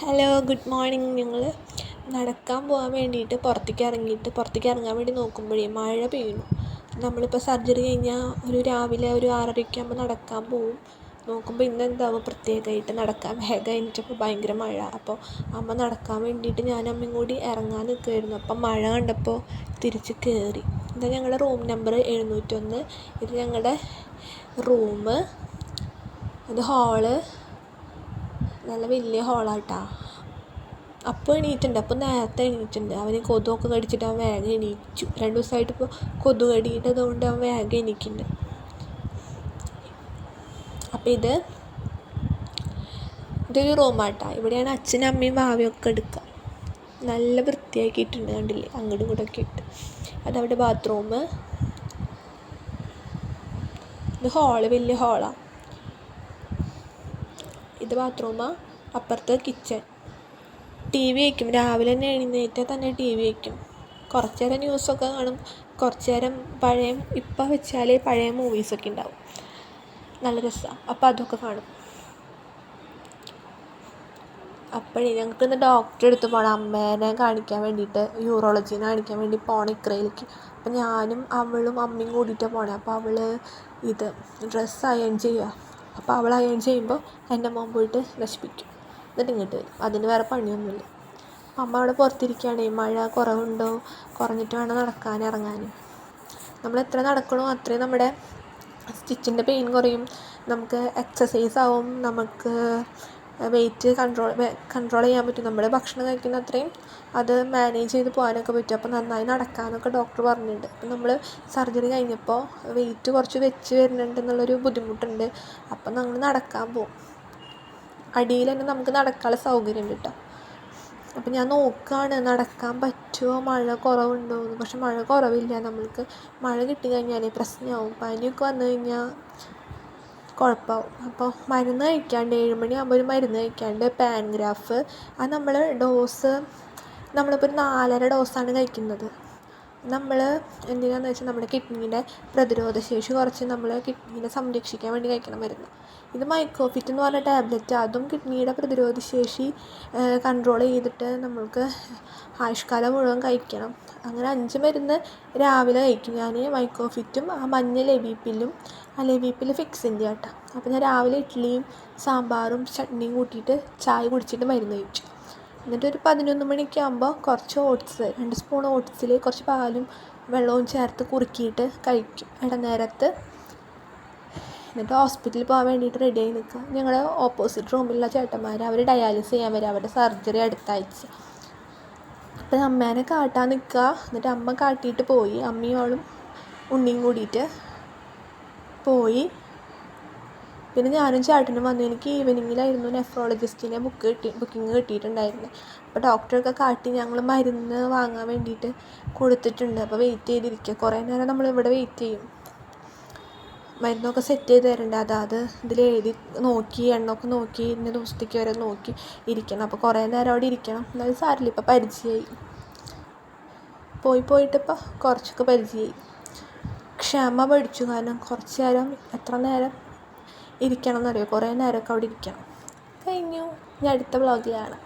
Hello, good morning. ഞങ്ങൾ നടക്കാൻ പോകാൻ വേണ്ടിയിട്ട് പുറത്തേക്ക് ഇറങ്ങാൻ വേണ്ടി നോക്കുമ്പോഴേ മഴ പെയ്യുന്നു. നമ്മളിപ്പോൾ സർജറി കഴിഞ്ഞാൽ രാവിലെ 6:30 ആകുമ്പോൾ നടക്കാൻ പോവും. നോക്കുമ്പോൾ ഇന്നെന്താവും പ്രത്യേകമായിട്ട് നടക്കാൻ വേഗം എണീറ്റപ്പോൾ ഭയങ്കര മഴ. അപ്പോൾ അമ്മ നടക്കാൻ വേണ്ടിയിട്ട് ഞാനും അമ്മയും കൂടി ഇറങ്ങാൻ നിൽക്കുമായിരുന്നു. അപ്പം മഴ കണ്ടപ്പോൾ തിരിച്ച് കയറി. ഇത് ഞങ്ങളുടെ റൂം നമ്പർ 701. ഇത് ഞങ്ങളുടെ റൂം. ഇത് ഹാള്, നല്ല വലിയ ഹാളാട്ടോ. അപ്പോൾ എണീറ്റുണ്ട്. അപ്പോൾ നേരത്തെ എണീറ്റുണ്ട്. അവന് കൊതുകൊക്കെ കടിച്ചിട്ട് അവൻ വേഗം എണീച്ചു. 2 ദിവസമായിട്ട് ഇപ്പോൾ കൊതുക് കടിയിട്ടതുകൊണ്ട് അവൻ വേഗം എണീക്കുന്നുണ്ട്. അപ്പോൾ ഇതൊരു റൂമാട്ടോ. ഇവിടെയാണ് അച്ഛനും അമ്മയും ഭാവിയൊക്കെ എടുക്കുക. നല്ല വൃത്തിയാക്കിയിട്ടുണ്ട്, കണ്ടില്ലേ, അങ്ങോട്ടും ഇങ്ങോട്ടൊക്കെ ഇട്ട്. അതവിടെ ബാത്റൂം. ഇത് ഹാള്, വലിയ ഹാളാണ്. ഇത് ബാത്റൂമാണ്. അപ്പുറത്ത് കിച്ചൺ. TV വയ്ക്കും. രാവിലെ തന്നെ എഴുന്നേറ്റാൽ തന്നെ TV വയ്ക്കും. കുറച്ച് നേരം ന്യൂസൊക്കെ കാണും. കുറച്ച് നേരം ഇപ്പം വെച്ചാൽ പഴയ മൂവീസൊക്കെ ഉണ്ടാവും. നല്ല രസമാണ്. അപ്പോൾ അതൊക്കെ കാണും. അപ്പോഴേ ഞങ്ങൾക്കിന്ന് ഡോക്ടറെ അടുത്ത് പോകണം, അമ്മേനെ കാണിക്കാൻ വേണ്ടിയിട്ട്. യൂറോളജീനെ കാണിക്കാൻ വേണ്ടി പോകണം ഇക്രയിലേക്ക്. അപ്പം ഞാനും അവളും അമ്മയും കൂടിയിട്ടാണ് പോകണേ. അപ്പോൾ അവൾ ഡ്രസ്സ് അയൺ ചെയ്യുക. അപ്പോൾ അവൾ അയൺ ചെയ്യുമ്പോൾ എൻ്റെ മോൻ പോയിട്ട് നശിപ്പിക്കും. എന്നിട്ട് ഇങ്ങോട്ട് വരും. അതിന് വേറെ പണിയൊന്നുമില്ല. അമ്മ അവിടെ പുറത്തിരിക്കുകയാണേ. മഴ കുറഞ്ഞിട്ട് വേണം നടക്കാനിറങ്ങാൻ. നമ്മൾ എത്ര നടക്കണോ അത്രയും നമ്മുടെ സ്റ്റിച്ചിൻ്റെ പെയിൻ കുറയും, നമുക്ക് എക്സസൈസ് ആവും, നമുക്ക് വെയിറ്റ് കൺട്രോൾ ചെയ്യാൻ പറ്റും. നമ്മൾ ഭക്ഷണം കഴിക്കുന്ന അത്രയും അത് മാനേജ് ചെയ്ത് പോകാനൊക്കെ പറ്റും. അപ്പോൾ നന്നായി നടക്കാനൊക്കെ ഡോക്ടർ പറഞ്ഞിട്ടുണ്ട്. അപ്പം നമ്മൾ സർജറി കഴിഞ്ഞപ്പോൾ വെയിറ്റ് കുറച്ച് വെച്ച് വരുന്നുണ്ട് എന്നുള്ളൊരു ബുദ്ധിമുട്ടുണ്ട്. അപ്പം നമ്മൾ നടക്കാൻ പോകും. അടിയിൽ തന്നെ നമുക്ക് നടക്കാനുള്ള സൗകര്യം കിട്ടും. അപ്പം ഞാൻ നോക്കുകയാണ് നടക്കാൻ പറ്റുമോ, മഴ കുറവുണ്ടോ എന്ന്. പക്ഷെ മഴ കുറവില്ല. നമ്മൾക്ക് മഴ കിട്ടിക്കഴിഞ്ഞാൽ പ്രശ്നമാവും. പനിയൊക്കെ വന്നു കഴിഞ്ഞാൽ കുഴപ്പമാവും. അപ്പോൾ മരുന്ന് കഴിക്കാണ്ട് 7 മണിയാകുമ്പോൾ ഒരു മരുന്ന് കഴിക്കാണ്ട് പാൻഗ്രാഫ്. അത് നമ്മളിപ്പോൾ ഒരു 4.5 ഡോസാണ് കഴിക്കുന്നത്. നമ്മൾ എന്തിനാണെന്ന് വെച്ചാൽ നമ്മുടെ കിഡ്നീൻ്റെ പ്രതിരോധശേഷി കുറച്ച് നമ്മളെ കിഡ്നീനെ സംരക്ഷിക്കാൻ വേണ്ടി കഴിക്കണം മരുന്ന്. ഇത് മൈക്കോഫിറ്റ് എന്ന് പറഞ്ഞ ടാബ്ലറ്റ്. അതും കിഡ്നിയുടെ പ്രതിരോധശേഷി കൺട്രോൾ ചെയ്തിട്ട് നമ്മൾക്ക് ആയുഷ്കാലം മുഴുവൻ കഴിക്കണം. അങ്ങനെ 5 മരുന്ന് രാവിലെ കഴിക്കും ഞാൻ. മൈക്കോഫിറ്റും ആ മഞ്ഞ ലെബിപ്പില്ലും, ആ ലെബിപ്പിൽ ഫിക്സിൻ്റെ കേട്ടോ. അപ്പോൾ ഞാൻ രാവിലെ ഇഡ്ഡലിയും സാമ്പാറും ചട്നിയും കൂട്ടിയിട്ട് ചായ കുടിച്ചിട്ട് മരുന്ന് കഴിച്ചു. എന്നിട്ട് ഒരു 11 മണിയൊക്കെ ആകുമ്പോൾ കുറച്ച് ഓട്സ്, 2 സ്പൂൺ ഓട്സിൽ കുറച്ച് പാലും വെള്ളവും ചേർത്ത് കുറുക്കിയിട്ട് കഴിക്കും ഇടനേരത്ത്. എന്നിട്ട് ഹോസ്പിറ്റലിൽ പോകാൻ വേണ്ടിയിട്ട് റെഡിയായി നിൽക്കുക. ഞങ്ങളുടെ ഓപ്പോസിറ്റ് റൂമിലുള്ള ചേട്ടന്മാർ അവർ ഡയാലിസിസ് ചെയ്യാൻ വരും. അവരുടെ സർജറി അടുത്ത ആഴ്ച. അപ്പം അമ്മേനെ കാട്ടാൻ നിൽക്കുക. എന്നിട്ട് അമ്മ കാട്ടിയിട്ട് പോയി. അമ്മയും അവളും ഉണ്ണിയും കൂടിയിട്ട് പോയി. പിന്നെ ഞാനും ചേട്ടനും വന്നു. എനിക്ക് ഈവനിങ്ങിലായിരുന്നു നെഫ്രോളജിസ്റ്റിനെ ബുക്കിംഗ് കിട്ടിയിട്ടുണ്ടായിരുന്നു. അപ്പോൾ ഡോക്ടറൊക്കെ കാട്ടി ഞങ്ങൾ മരുന്ന് വാങ്ങാൻ വേണ്ടിയിട്ട് കൊടുത്തിട്ടുണ്ട്. അപ്പോൾ വെയിറ്റ് ചെയ്തിരിക്കുക. കുറേ നേരം നമ്മളിവിടെ വെയിറ്റ് ചെയ്യും. മരുന്നൊക്കെ സെറ്റ് ചെയ്ത് തരേണ്ടത് അതാത് ഇതിലെഴുതി നോക്കി, എണ്ണമൊക്കെ നോക്കി, ഇന്ന ദിവസത്തേക്ക് വരെ നോക്കി ഇരിക്കണം. അപ്പോൾ കുറേ നേരം അവിടെ ഇരിക്കണം. എന്നാലും സാരില്ല, ഇപ്പോൾ പരിചയമായി. പോയിട്ടിപ്പോൾ കുറച്ചൊക്കെ പരിചയമായി. ക്ഷമ പഠിച്ചു. കാരണം കുറച്ച് നേരം, എത്ര നേരം ഇരിക്കണം എന്നറിയോ, കുറേ നേരമൊക്കെ അവിടെ ഇരിക്കണം. കഴിഞ്ഞു. ഇനി അടുത്ത വ്ളോഗിലാണ്.